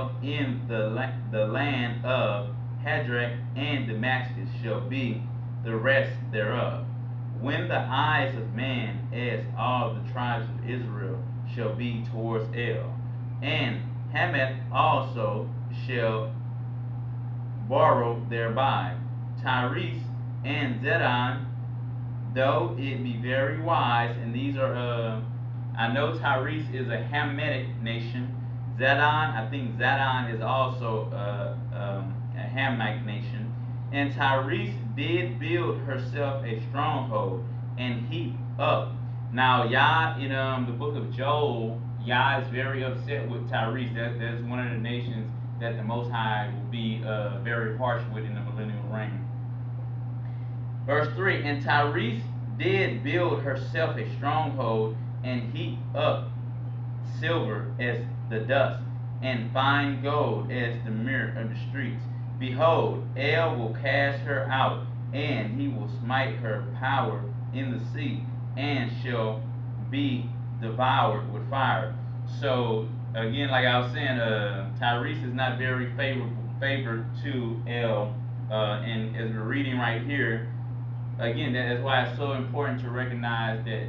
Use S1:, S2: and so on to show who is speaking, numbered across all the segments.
S1: dwell in the land of Hadrach and Damascus shall be the rest thereof. When the eyes of man, as all the tribes of Israel, shall be towards El, and Hamath also shall borrow thereby. Tyrese and Zidon, though it be very wise, and these are, I know Tyrese is a Hamitic nation. Zidon, I think Zidon is also a Hamite nation. And Tyrese did build herself a stronghold and heap up. Now, Yah, in the book of Joel, Yah is very upset with Tyrese. That's one of the nations that the Most High will be very harsh with in the millennial reign. Verse 3, and Tyrese did build herself a stronghold and heap up silver as the dust, and fine gold as the mirror of the streets. Behold, El will cast her out, and he will smite her power in the sea, and shall be devoured with fire. So again, like I was saying, Tyrese is not very favored to El, and as we're reading right here, again, that's why it's so important to recognize that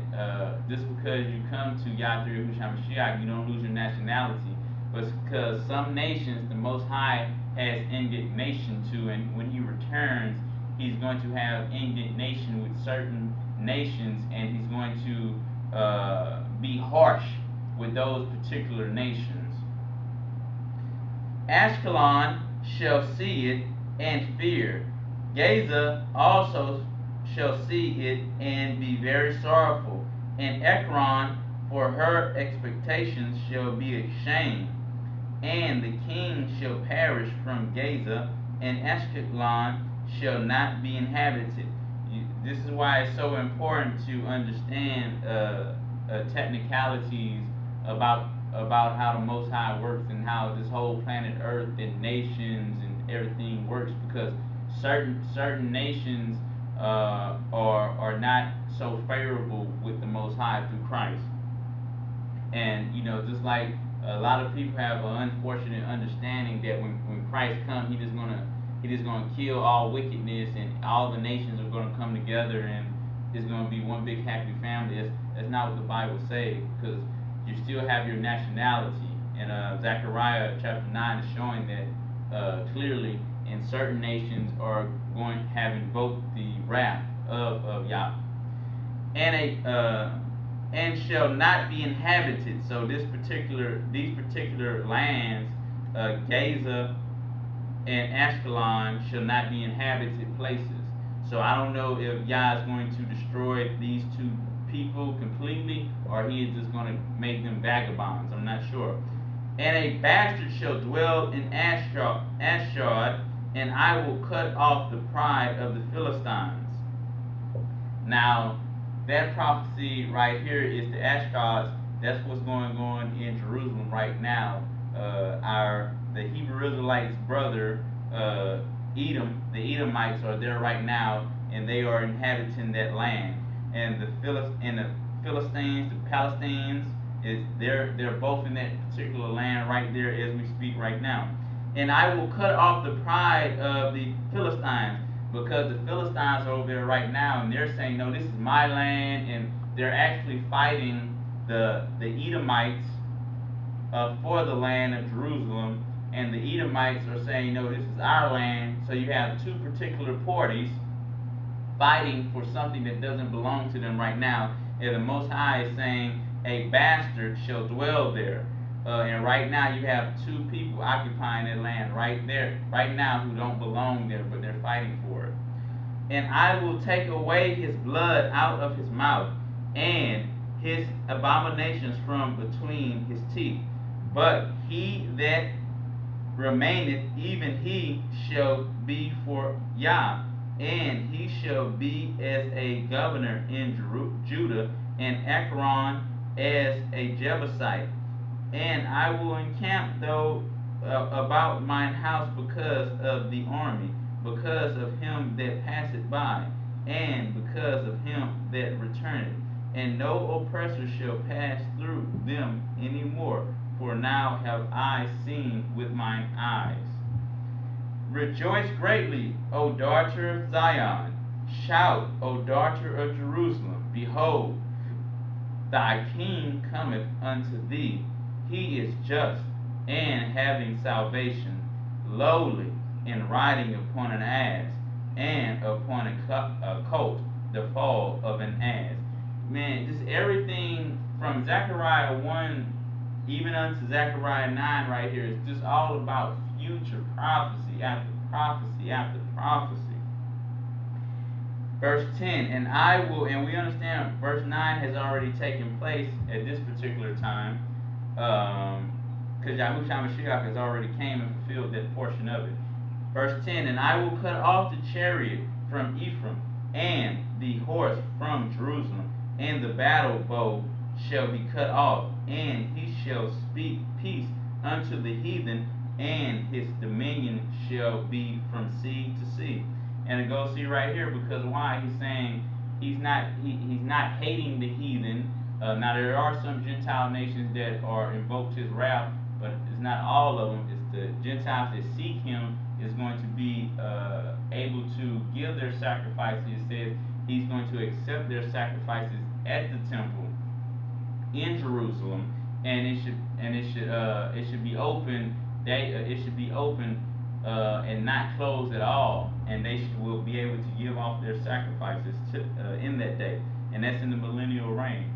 S1: just because you come to Yah through Yahushua Mashiach, you don't lose your nationality. But it's because some nations, the Most High has indignation to, and when He returns, He's going to have indignation with certain nations, and He's going to be harsh with those particular nations. Ashkelon shall see it and fear. Gaza also shall see it and be very sorrowful, and Ekron for her expectations shall be ashamed, and the king shall perish from Gaza, and Ashkelon shall not be inhabited. This is why it's so important to understand technicalities about how the Most High works and how this whole planet Earth and nations and everything works, because certain nations are not so favorable with the Most High through Christ. And just like a lot of people have an unfortunate understanding that when Christ comes, He just gonna kill all wickedness, and all the nations are gonna come together, and it's gonna be one big happy family. That's not what the Bible says, because you still have your nationality. And Zechariah chapter 9 is showing that clearly, and certain nations are going to have invoked the wrath of Yah, and shall not be inhabited. So these particular lands, Gaza and Ashkelon, shall not be inhabited places. So I don't know if Yah is going to destroy these two people completely, or He is just going to make them vagabonds. I'm not sure. And a bastard shall dwell in Ashdod, and I will cut off the pride of the Philistines. Now, that prophecy right here is the Ashdods. That's what's going on in Jerusalem right now. The Hebrew Israelites' brother, Edom, the Edomites are there right now, and they are inhabiting that land. And the Philistines, the Palestinians, they're both in that particular land right there as we speak right now. And I will cut off the pride of the Philistines, because the Philistines are over there right now, and they're saying, no, this is my land, and they're actually fighting the Edomites for the land of Jerusalem, and the Edomites are saying, no, this is our land. So you have two particular parties fighting for something that doesn't belong to them right now, and the Most High is saying, a bastard shall dwell there. And right now you have two people occupying that land right there, right now, who don't belong there, but they're fighting for it. And I will take away his blood out of his mouth, and his abominations from between his teeth. But he that remaineth, even he shall be for Yah, and he shall be as a governor in Judah, and Ekron as a Jebusite. And I will encamp about mine house because of the army, because of him that passeth by, and because of him that returneth. And no oppressor shall pass through them any more, for now have I seen with mine eyes. Rejoice greatly, O daughter of Zion. Shout, O daughter of Jerusalem. Behold, thy king cometh unto thee. He is just and having salvation, lowly and riding upon an ass, and upon a colt, the foal of an ass. Man, just everything from Zechariah 1 even unto Zechariah 9 right here is just all about future prophecy after prophecy after prophecy. Verse 10, and we understand verse 9 has already taken place at this particular time, because Yahushua Mashiach has already came and fulfilled that portion of it. Verse 10, and I will cut off the chariot from Ephraim, and the horse from Jerusalem, and the battle bow shall be cut off, and he shall speak peace unto the heathen, and his dominion shall be from sea to sea. And it goes see right here, because why? He's saying he's not hating the heathen. Now there are some Gentile nations that are invoked his wrath, but it's not all of them. It's the Gentiles that seek him is going to be able to give their sacrifices. It says he's going to accept their sacrifices at the temple in Jerusalem, and it should be open. It should be open and not closed at all, and they will be able to give off their sacrifices in that day, and that's in the millennial reign.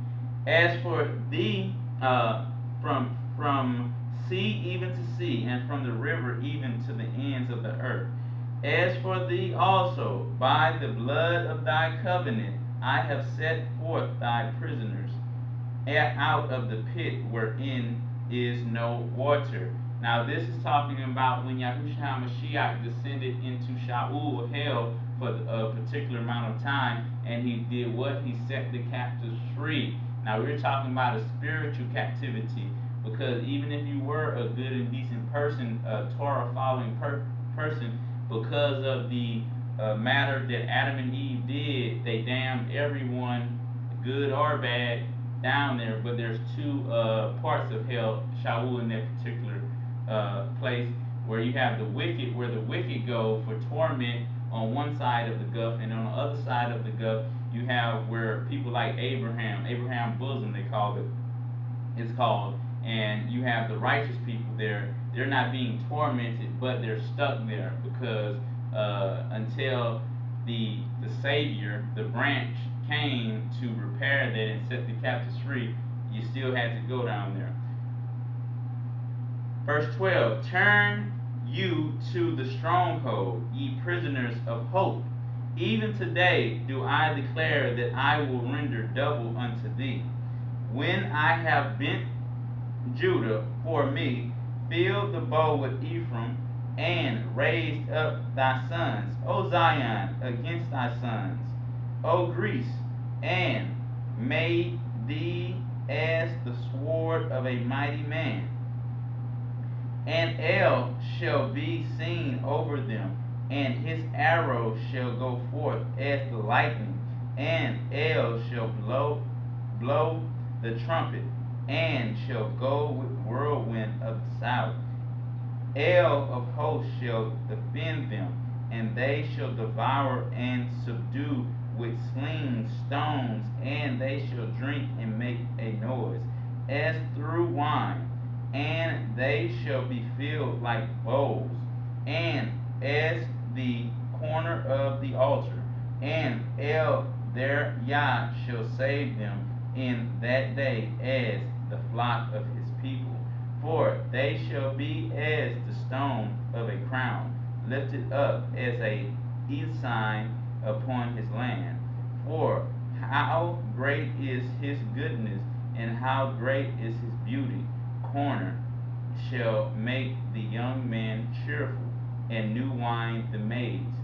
S1: As for thee, from sea even to sea, and from the river even to the ends of the earth. As for thee also, by the blood of thy covenant, I have set forth thy prisoners out of the pit wherein is no water. Now this is talking about when Yahushua Mashiach descended into Shaul, hell, for a particular amount of time, and he did what? He set the captives free. Now we're talking about a spiritual captivity, because even if you were a good and decent person, a Torah following person, because of the matter that Adam and Eve did, they damned everyone, good or bad, down there. But there's two parts of hell, Shaul, in that particular place, where you have the wicked, where the wicked go for torment on one side of the gulf, and on the other side of the gulf you have where people like Abraham bosom they call it, it's called, and you have the righteous people there. They're not being tormented, but they're stuck there because until the Savior, the branch, came to repair that and set the captives free, you still had to go down there. Verse 12, turn you to the stronghold, ye prisoners of hope. Even today do I declare that I will render double unto thee. When I have bent Judah for me, filled the bow with Ephraim, and raised up thy sons, O Zion, against thy sons, O Greece, and made thee as the sword of a mighty man. And El shall be seen over them, and his arrow shall go forth as the lightning, and El shall blow the trumpet, and shall go with whirlwind of the south. El of hosts shall defend them, and they shall devour and subdue with slings stones, and they shall drink and make a noise as through wine, and they shall be filled like bowls, and as the corner of the altar. And El their Yah shall save them in that day as the flock of his people. For they shall be as the stone of a crown, lifted up as a ensign upon his land. For how great is his goodness, and how great is his beauty. Corner shall make the young men cheerful, and new wine the maids.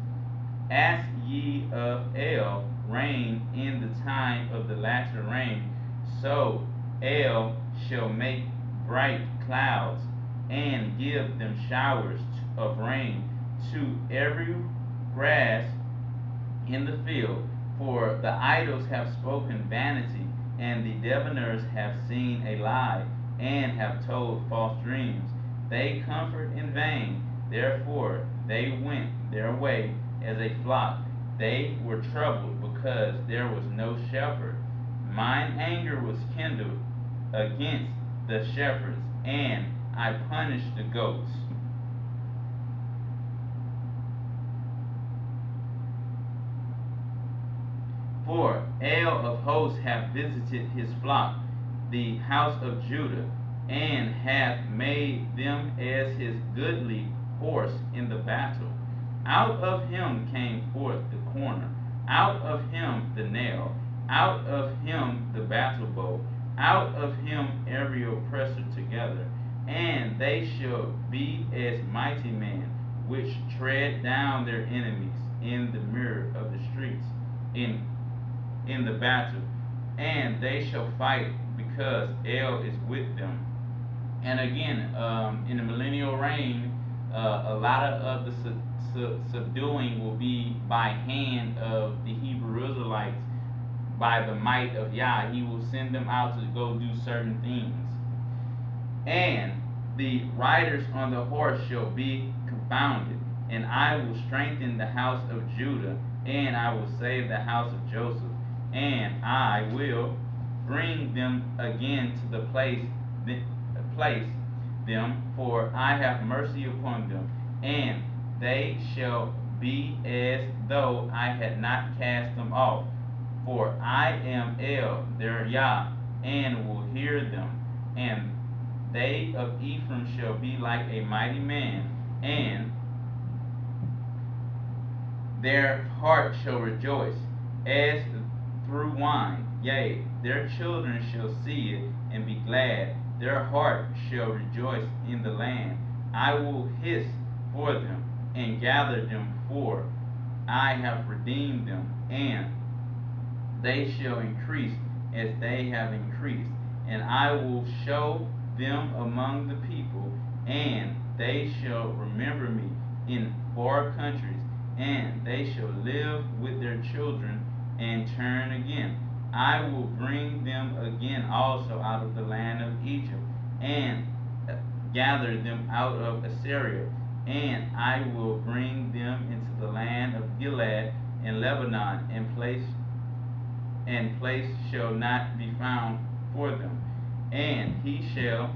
S1: Ask ye of El rain in the time of the latter rain, so El shall make bright clouds, and give them showers of rain to every grass in the field. For the idols have spoken vanity, and the diviners have seen a lie. and have told false dreams. They comfort in vain. Therefore they went their way as a flock. They were troubled because there was no shepherd. Mine anger was kindled against the shepherds, and I punished the goats. For El of hosts hath visited his flock, the house of Judah, and hath made them as his goodly horse in the battle. Out of him came forth the corner, out of him the nail, out of him the battle bow, out of him every oppressor together. And they shall be as mighty men, which tread down their enemies in the mirror of the streets, in the battle, and they shall fight because El is with them. And again, in the millennial reign, a lot of the subduing will be by hand of the Hebrew Israelites, by the might of Yah. He will send them out to go do certain things. And the riders on the horse shall be confounded, and I will strengthen the house of Judah, and I will save the house of Joseph, and I will bring them again to the place them, for I have mercy upon them, and they shall be as though I had not cast them off. For I am El, their Yah, and will hear them, and they of Ephraim shall be like a mighty man, and their heart shall rejoice as through wine. Yea, their children shall see it and be glad. Their heart shall rejoice in the land. I will hiss for them and gather them, for I have redeemed them, and they shall increase as they have increased. And I will show them among the people, and they shall remember me in far countries, and they shall live with their children and turn again. I will bring them again also out of the land of Egypt, and gather them out of Assyria, and I will bring them into the land of Gilead and Lebanon, and place shall not be found for them. And he shall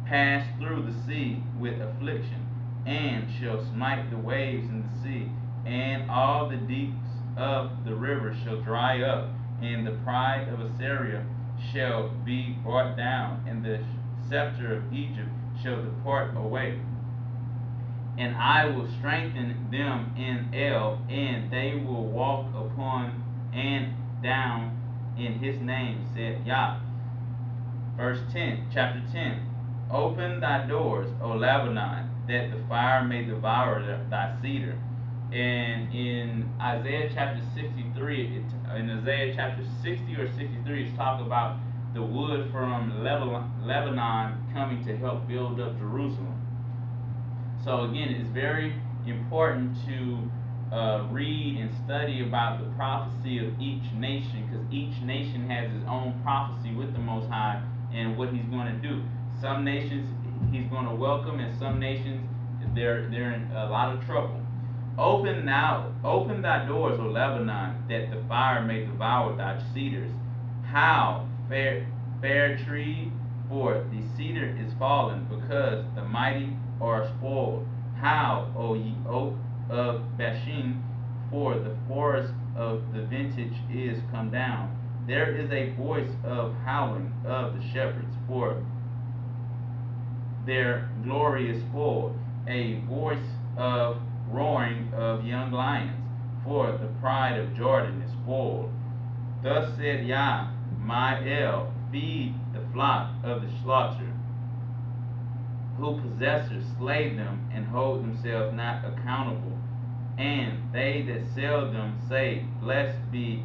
S1: pass through the sea with affliction, and shall smite the waves in the sea, and all the deeps of the river shall dry up, and the pride of Assyria shall be brought down, and the scepter of Egypt shall depart away. And I will strengthen them in El, and they will walk upon and down in his name, said Yah. Verse 10, chapter 10. Open thy doors, O Lebanon, that the fire may devour thy cedar. And in Isaiah chapter 63, in Isaiah chapter 60 or 63, it's talking about the wood from Lebanon coming to help build up Jerusalem. So again, it's very important to read and study about the prophecy of each nation, because each nation has its own prophecy with the Most High and what He's going to do. Some nations He's going to welcome, and some nations they're in a lot of trouble. Open thy doors, O Lebanon, that the fire may devour thy cedars. How fair tree, for the cedar is fallen, because the mighty are spoiled. How, O ye oak of Bashan, for the forest of the vintage is come down. There is a voice of howling of the shepherds, for their glory is spoiled, a voice of roaring of young lions, for the pride of Jordan is spoiled. Thus said Yah, my El, feed the flock of the slaughter, who possessors slay them and hold themselves not accountable. And they that sell them say, blessed be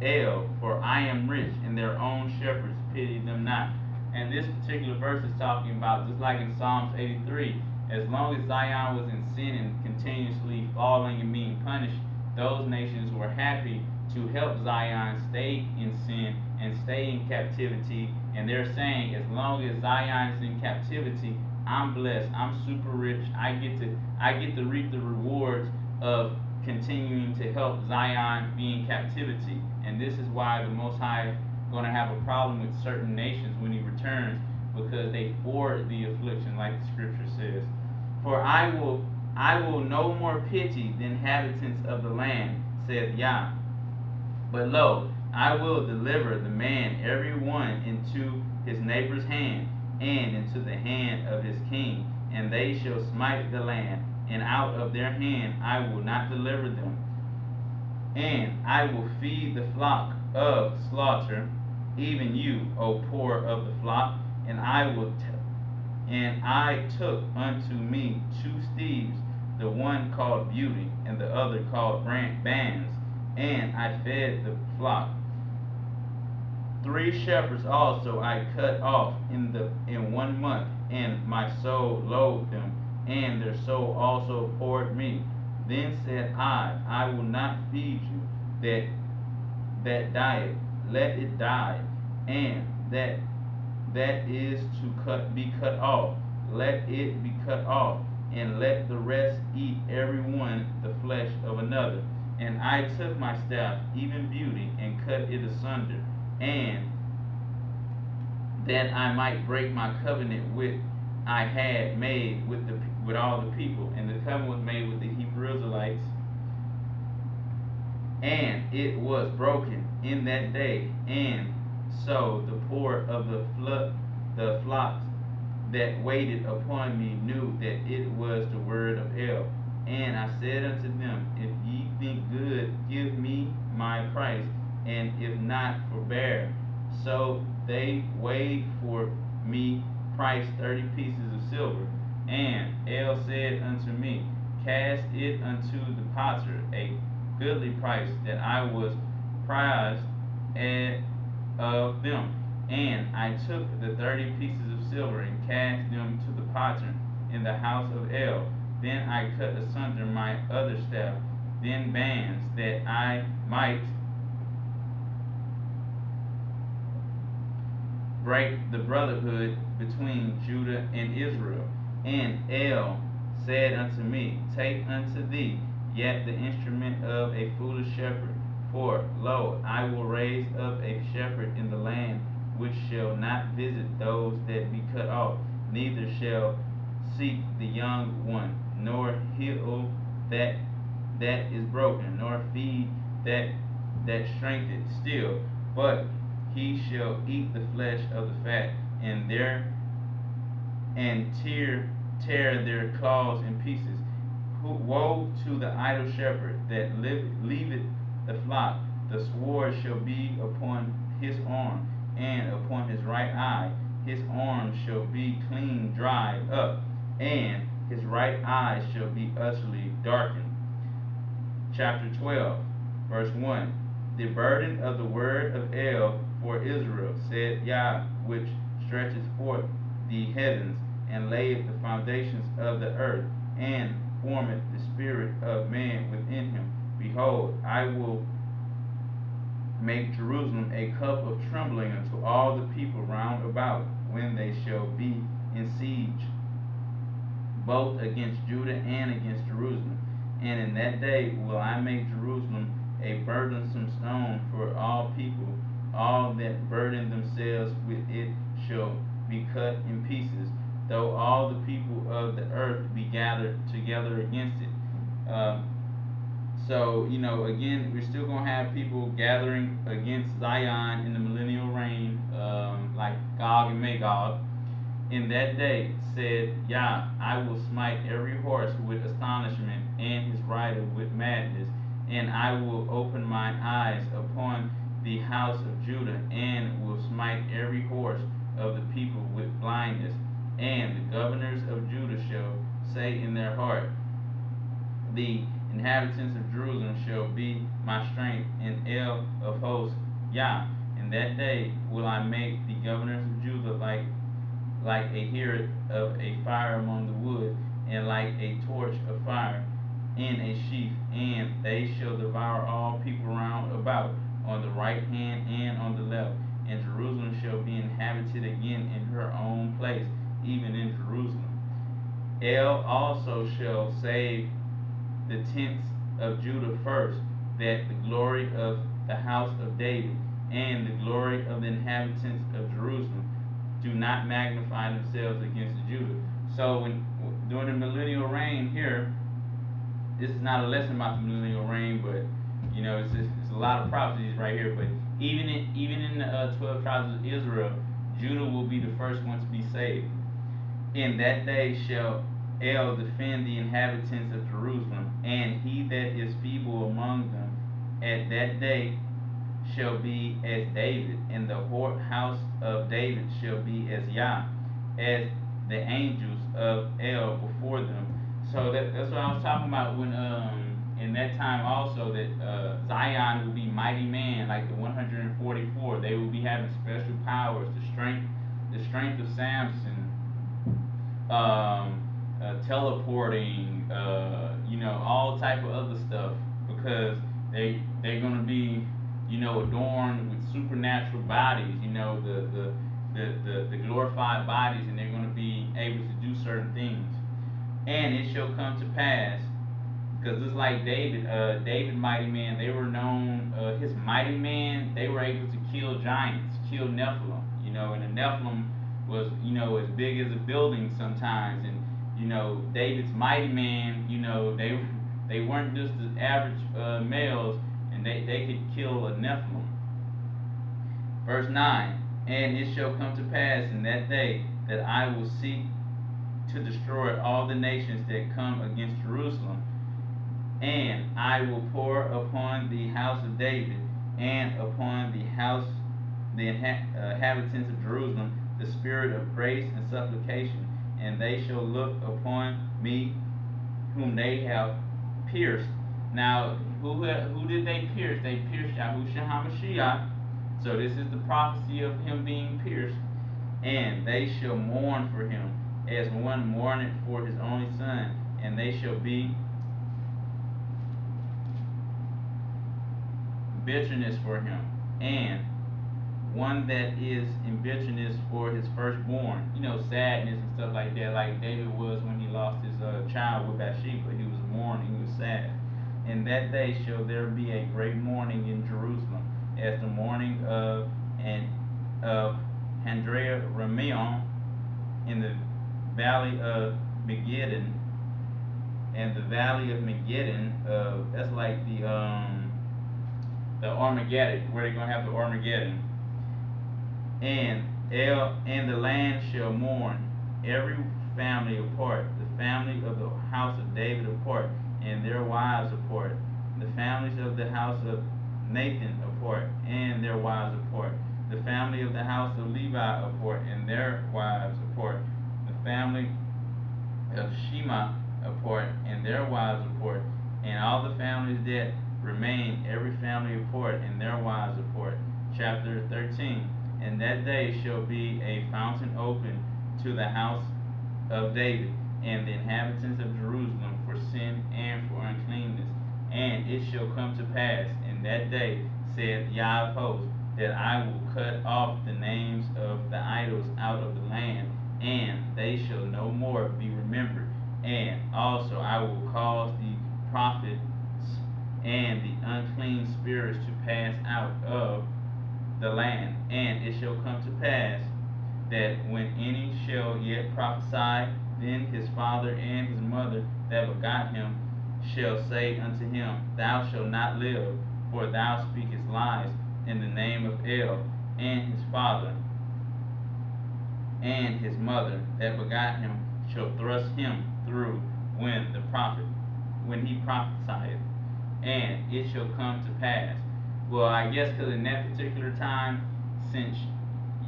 S1: El, for I am rich, and their own shepherds pity them not. And this particular verse is talking about, just like in Psalms 83, as long as Zion was in sin and continuously falling and being punished, those nations were happy to help Zion stay in sin and stay in captivity. And they're saying, as long as Zion is in captivity, I'm blessed. I'm super rich. I get to reap the rewards of continuing to help Zion be in captivity. And this is why the Most High is going to have a problem with certain nations when He returns, because they forward the affliction, like the Scripture says. For I will no more pity the inhabitants of the land, saith Yah. But lo, I will deliver the man every one into his neighbor's hand, and into the hand of his king, and they shall smite the land, and out of their hand I will not deliver them. And I will feed the flock of slaughter, even you, O poor of the flock, and I took unto me 2 steeds, the one called Beauty, and the other called Bands, and I fed the flock. 3 shepherds also I cut off in 1 month, and my soul loathed them, and their soul also abhorred me. Then said I will not feed you that diet, let it die, and that is to be cut off, let it be cut off, and let the rest eat every one the flesh of another. And I took my staff, even Beauty, and cut it asunder, and that I might break my covenant which I had made with all the people. And the covenant was made with the Hebrew Israelites, and it was broken in that day. And so the poor of the flocks that waited upon me knew that it was the word of El. And I said unto them, if ye think good, give me my price, and if not, forbear. So they weighed for me price 30 pieces of silver. And El said unto me, cast it unto the potter, a goodly price, that I was prized of them. And I took the 30 pieces of silver, and cast them to the potter in the house of El. Then I cut asunder my other staff, then bands, that I might break the brotherhood between Judah and Israel. And El said unto me, take unto thee yet the instrument of a foolish shepherd. For, lo, I will raise up a shepherd in the land, which shall not visit those that be cut off, neither shall seek the young one, nor heal that is broken, nor feed that shrinketh still, but he shall eat the flesh of the fat, and tear their claws in pieces. Woe to the idle shepherd that leaveth the flock! The sword shall be upon his arm, and upon his right eye. His arm shall be clean dried up, and his right eye shall be utterly darkened. Chapter 12, verse 1. The burden of the word of El for Israel, said Yah, which stretches forth the heavens, and layeth the foundations of the earth, and formeth the spirit of man within him. Behold, I will make Jerusalem a cup of trembling unto all the people round about, when they shall be in siege, both against Judah and against Jerusalem. And in that day will I make Jerusalem a burdensome stone for all people. All that burden themselves with it shall be cut in pieces, though all the people of the earth be gathered together against it. So, again, we're still going to have people gathering against Zion in the millennial reign, like Gog and Magog. In that day, said Yah, I will smite every horse with astonishment, and his rider with madness, and I will open mine eyes upon the house of Judah, and will smite every horse of the people with blindness. And the governors of Judah shall say in their heart, the inhabitants of Jerusalem shall be my strength, and El of hosts, Yah. In that day will I make the governors of Judah like a hearth of a fire among the wood, and like a torch of fire in a sheaf, and they shall devour all people round about, on the right hand and on the left. And Jerusalem shall be inhabited again in her own place, even in Jerusalem. El also shall save the tents of Judah first, that the glory of the house of David and the glory of the inhabitants of Jerusalem do not magnify themselves against Judah. So when during the millennial reign here, this is not a lesson about the millennial reign, but it's a lot of prophecies right here. But even in the 12 tribes of Israel, Judah will be the first one to be saved. In that day shall El defend the inhabitants of Jerusalem, and he that is feeble among them at that day shall be as David, and the house of David shall be as Yah, as the angels of El before them. So that's what I was talking about when in that time also that Zion will be mighty man like the 144. They will be having special powers, the strength of Samson, teleporting, all type of other stuff, because they're gonna be, adorned with supernatural bodies, the glorified bodies, and they're gonna be able to do certain things. And it shall come to pass, because just like David mighty man, they were known, his mighty man, they were able to kill giants, kill Nephilim, and the Nephilim was, as big as a building sometimes, and David's mighty man, they weren't just the average males, and they could kill a Nephilim. Verse 9, and it shall come to pass in that day that I will seek to destroy all the nations that come against Jerusalem, and I will pour upon the house of David and upon the inhabitants of Jerusalem, the spirit of grace and supplication, and they shall look upon me whom they have pierced. Now, who did they pierce? They pierced Yahushua HaMashiach. So this is the prophecy of him being pierced. And they shall mourn for him, as one mourneth for his only son, and they shall be bitterness for him, and one that is in bitterness for his firstborn. Sadness and stuff like that, like David was when he lost his child with Bathsheba. He was mourning, he was sad. In that day shall there be a great mourning in Jerusalem, as the mourning of Handrea Rameon in the valley of Megiddon. And the valley of Megiddon, that's like the Armageddon, where they're gonna have the Armageddon. And the land shall mourn, every family apart, the family of the house of David apart, and their wives apart, the families of the house of Nathan apart, and their wives apart, the family of the house of Levi apart, and their wives apart, the family of Shema apart, and their wives apart, and all the families that remain, every family apart, and their wives apart. Chapter 13. And that day shall be a fountain open to the house of David and the inhabitants of Jerusalem for sin and for uncleanness. And it shall come to pass in that day, saith Yah of hosts, that I will cut off the names of the idols out of the land, and they shall no more be remembered. And also I will cause the prophets and the unclean spirits to pass out of the land. And it shall come to pass that when any shall yet prophesy, then his father and his mother that begot him shall say unto him, Thou shalt not live, for thou speakest lies in the name of El. And his father and his mother that begot him shall thrust him through when he prophesieth. And it shall come to pass. Well, I guess because in that particular time, since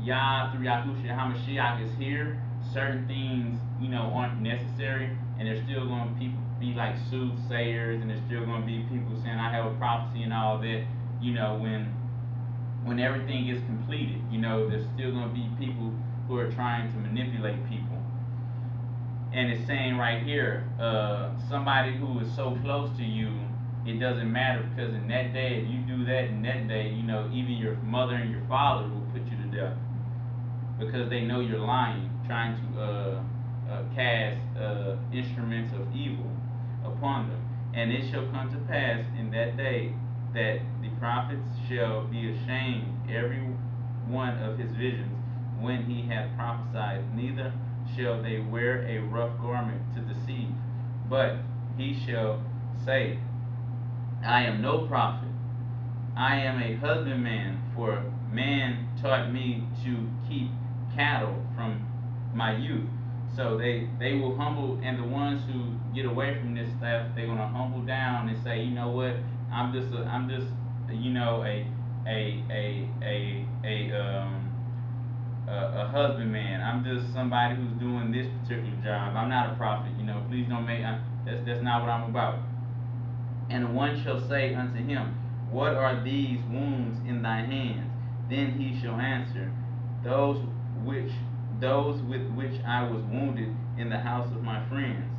S1: Yah through Yahushua HaMashiach is here, certain things, aren't necessary, and there's still going to be like soothsayers, and there's still going to be people saying, I have a prophecy and all that, when everything is completed, there's still going to be people who are trying to manipulate people. And it's saying right here, somebody who is so close to you, it doesn't matter, because in that day, if you do that in that day, even your mother and your father will put you to death, because they know you're lying, trying to cast instruments of evil upon them. And it shall come to pass in that day that the prophets shall be ashamed every one of his visions when he hath prophesied, neither shall they wear a rough garment to deceive, but he shall say, I am no prophet, I am a husbandman, for man taught me to keep cattle from my youth. So they will humble, and the ones who get away from this stuff, they're gonna humble down and say, you know what, I'm just a husbandman. I'm just somebody who's doing this particular job. I'm not a prophet. Please don't make that's not what I'm about. And one shall say unto him, what are these wounds in thy hands? Then he shall answer, those which those with which I was wounded in the house of my friends.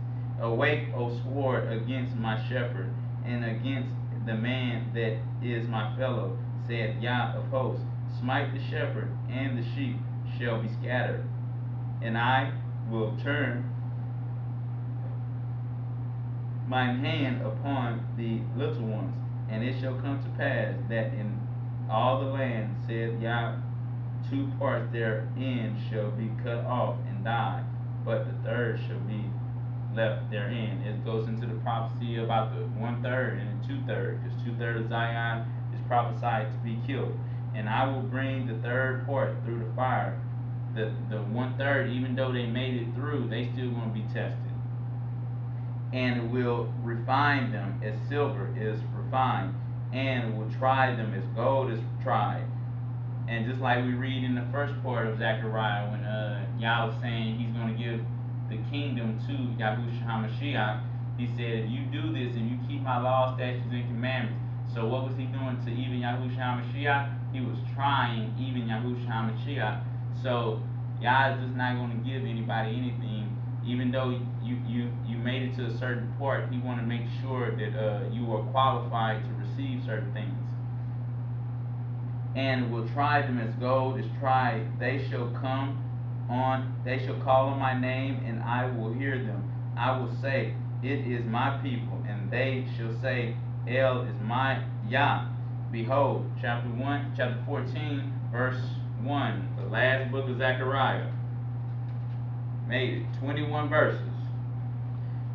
S1: Awake, O sword, against my shepherd, and against the man that is my fellow, said Yah of hosts. Smite the shepherd, and the sheep shall be scattered. And I will turn mine hand upon the little ones, and it shall come to pass that in all the land, saith Yah, 2 parts therein shall be cut off and die, but the third shall be left therein. It goes into the prophecy about the 1/3 and the 2/3, because 2/3 of Zion is prophesied to be killed. And I will bring the third part through the fire. The 1/3, even though they made it through, they still going to be tested. And will refine them as silver is refined, and will try them as gold is tried. And just like we read in the first part of Zechariah, when Yah was saying he's going to give the kingdom to Yahushua HaMashiach, he said, if you do this and you keep my laws, statutes, and commandments. So what was he doing to even Yahushua HaMashiach? He was trying even Yahushua HaMashiach. So Yah is just not going to give anybody anything. Even though you made it to a certain part, he want to make sure that you are qualified to receive certain things. And will try them as gold is tried. They shall call on my name, and I will hear them. I will say, it is my people, and they shall say, El is my Yah. Behold, chapter 14, verse 1, the last book of Zechariah. Made it 21 verses.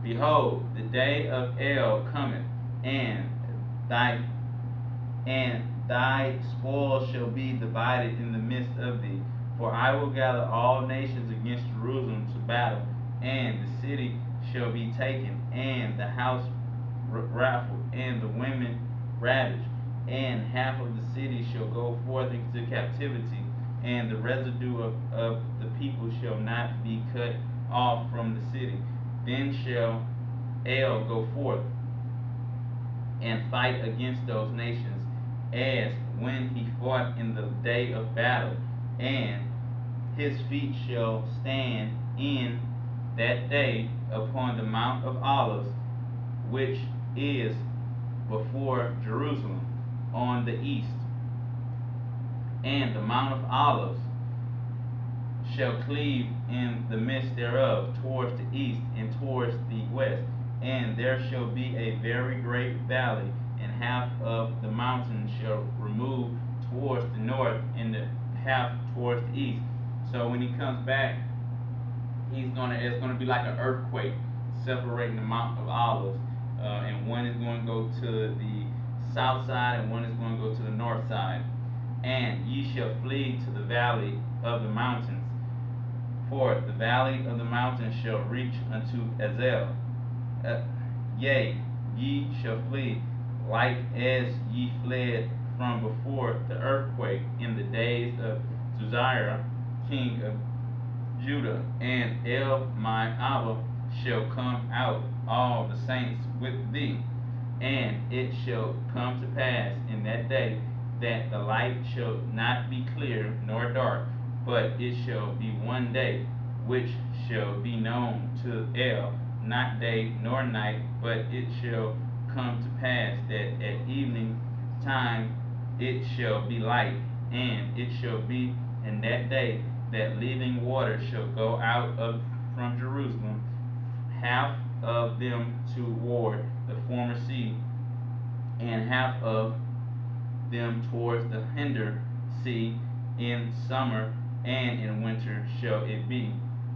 S1: Behold, the day of El cometh, and thy spoil shall be divided in the midst of thee. For I will gather all nations against Jerusalem to battle, and the city shall be taken, and the house raffled, and the women ravaged, and half of the city shall go forth into captivity, and the residue of the people shall not be cut off from the city. Then shall El go forth and fight against those nations, as when he fought in the day of battle, and his feet shall stand in that day upon the Mount of Olives, which is before Jerusalem on the east. And the Mount of Olives shall cleave in the midst thereof towards the east and towards the west. And there shall be a very great valley, and half of the mountain shall remove towards the north, and the half towards the east. So when he comes back, it's gonna be like an earthquake separating the Mount of Olives, and one is going to go to the south side, and one is going to go to the north side. And ye shall flee to the valley of the mountains, for the valley of the mountains shall reach unto Azel. Yea, ye shall flee, like as ye fled from before the earthquake in the days of Zechariah, king of Judah. And El my Abba shall come out, all the saints with thee. And it shall come to pass in that day that the light shall not be clear nor dark, but it shall be one day which shall be known to El, not day nor night, but it shall come to pass that at evening time it shall be light, and it shall be in that day that living water shall go out of from Jerusalem, half of them toward the former sea, and half of them towards the hinder sea. In summer and in winter shall it be.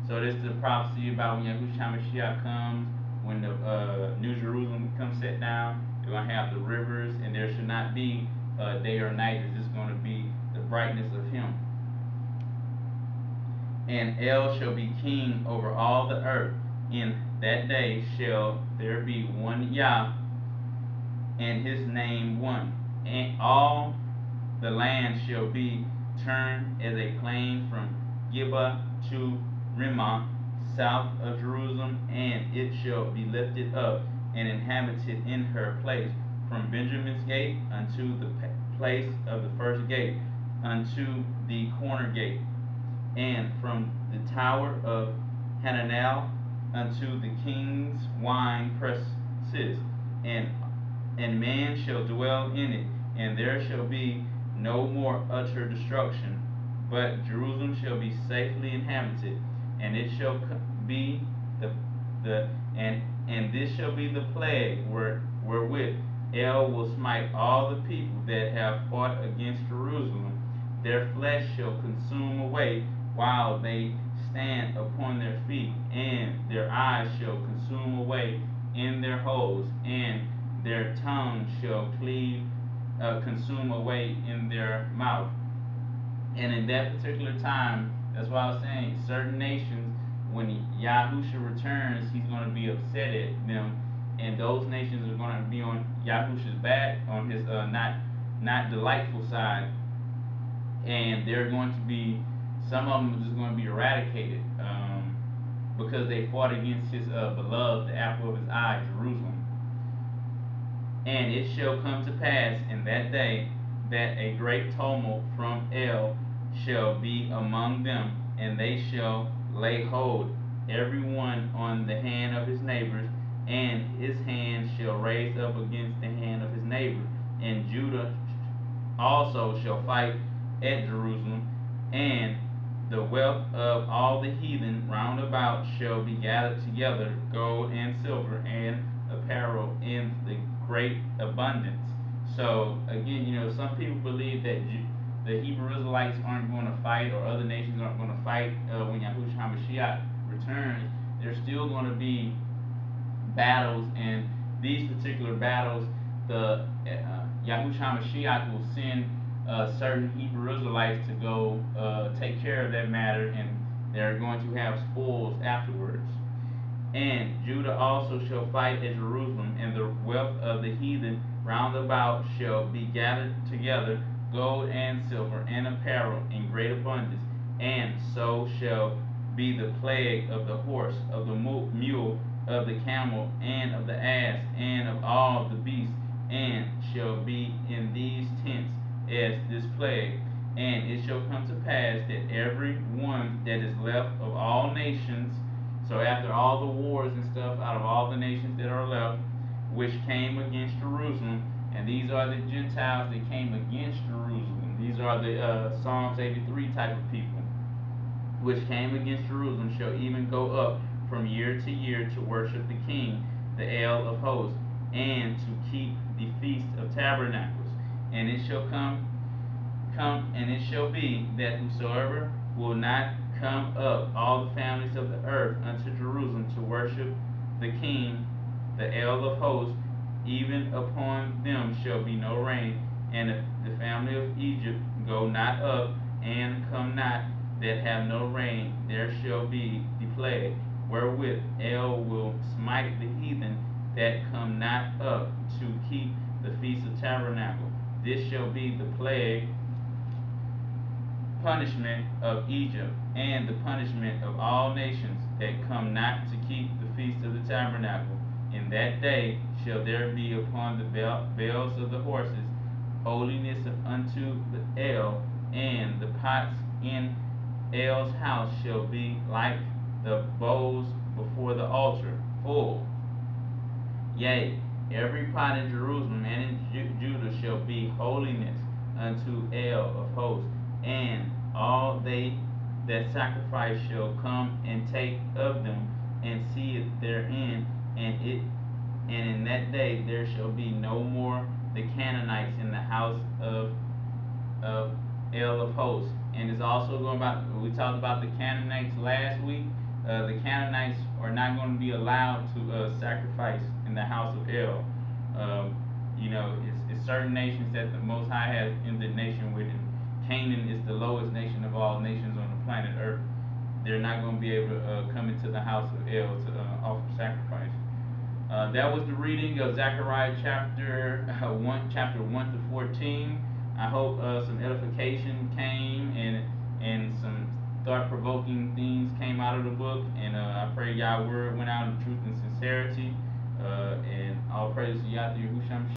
S1: So this is the prophecy about when Yahushua HaMashiach comes, when the New Jerusalem comes set down. They're going to have the rivers, and there should not be day or night. It's just going to be the brightness of Him. And El shall be king over all the earth. In that day shall there be one Yah, and his name one. And all the land shall be turned as a plain from Gibeah to Rimmon, south of Jerusalem, and it shall be lifted up and inhabited in her place, from Benjamin's gate unto the place of the first gate, unto the corner gate, and from the tower of Hananel unto the king's wine presses, and man shall dwell in it, and there shall be no more utter destruction, but Jerusalem shall be safely inhabited, and it shall be the and this shall be the plague wherewith El will smite all the people that have fought against Jerusalem. Their flesh shall consume away while they stand upon their feet, and their eyes shall consume away in their holes, and their tongue shall consume away in their mouth. And in that particular time, that's why I was saying, certain nations, when Yahusha returns, He's going to be upset at them, and those nations are going to be on Yahusha's back, on His not delightful side, and they're going to be, some of them are just going to be eradicated, because they fought against His beloved, the apple of His eye, Jerusalem. And it shall come to pass in that day that a great tumult from El shall be among them, and they shall lay hold every one on the hand of his neighbors, and his hand shall raise up against the hand of his neighbor. And Judah also shall fight at Jerusalem, and the wealth of all the heathen round about shall be gathered together, gold and silver and apparel in the great abundance. So again, some people believe that the Hebrew Israelites aren't going to fight, or other nations aren't going to fight when Yahushua HaMashiach returns. There's still going to be battles, and these particular battles, the Yahushua HaMashiach will send certain Hebrew Israelites to go take care of that matter, and they're going to have spoils afterwards. And Judah also shall fight at Jerusalem, and the wealth of the heathen round about shall be gathered together, gold and silver and apparel in great abundance. And so shall be the plague of the horse, of the mule, of the camel, and of the ass, and of all the beasts, and shall be in these tents as this plague. And it shall come to pass that every one that is left of all nations, so after all the wars and stuff, out of all the nations that are left, which came against Jerusalem, and these are the Gentiles that came against Jerusalem. These are the Psalms 83 type of people, which came against Jerusalem, shall even go up from year to year to worship the King, the El of hosts, and to keep the feast of tabernacles. And it shall come, and it shall be that whosoever will not come up, all the families of the earth, unto Jerusalem to worship the King, the El of hosts, even upon them shall be no rain. And if the family of Egypt go not up, and come not, that have no rain, there shall be the plague, wherewith El will smite the heathen that come not up to keep the feast of tabernacle. This shall be the plague, punishment of Egypt, and the punishment of all nations that come not to keep the feast of the tabernacle. In that day shall there be upon the bells of the horses holiness unto the El, and the pots in El's house shall be like the bowls before the altar full. Yea, every pot in Jerusalem and in Judah shall be holiness unto El of hosts, and all they that sacrifice shall come and take of them, and see it therein, and in that day there shall be no more the Canaanites in the house of El of hosts. And it's also going about, we talked about the Canaanites last week. The Canaanites are not going to be allowed to sacrifice in the house of El. It's certain nations that the Most High has ended nation with, and Canaan is the lowest nation of all nations on the planet Earth. They're not going to be able to come into the house of El to offer sacrifice. That was the reading of Zechariah chapter 1 to 14. I hope some edification came, and some thought-provoking things came out of the book. And I pray y'all word went out in truth and sincerity. And all praise to Yah through Yahushua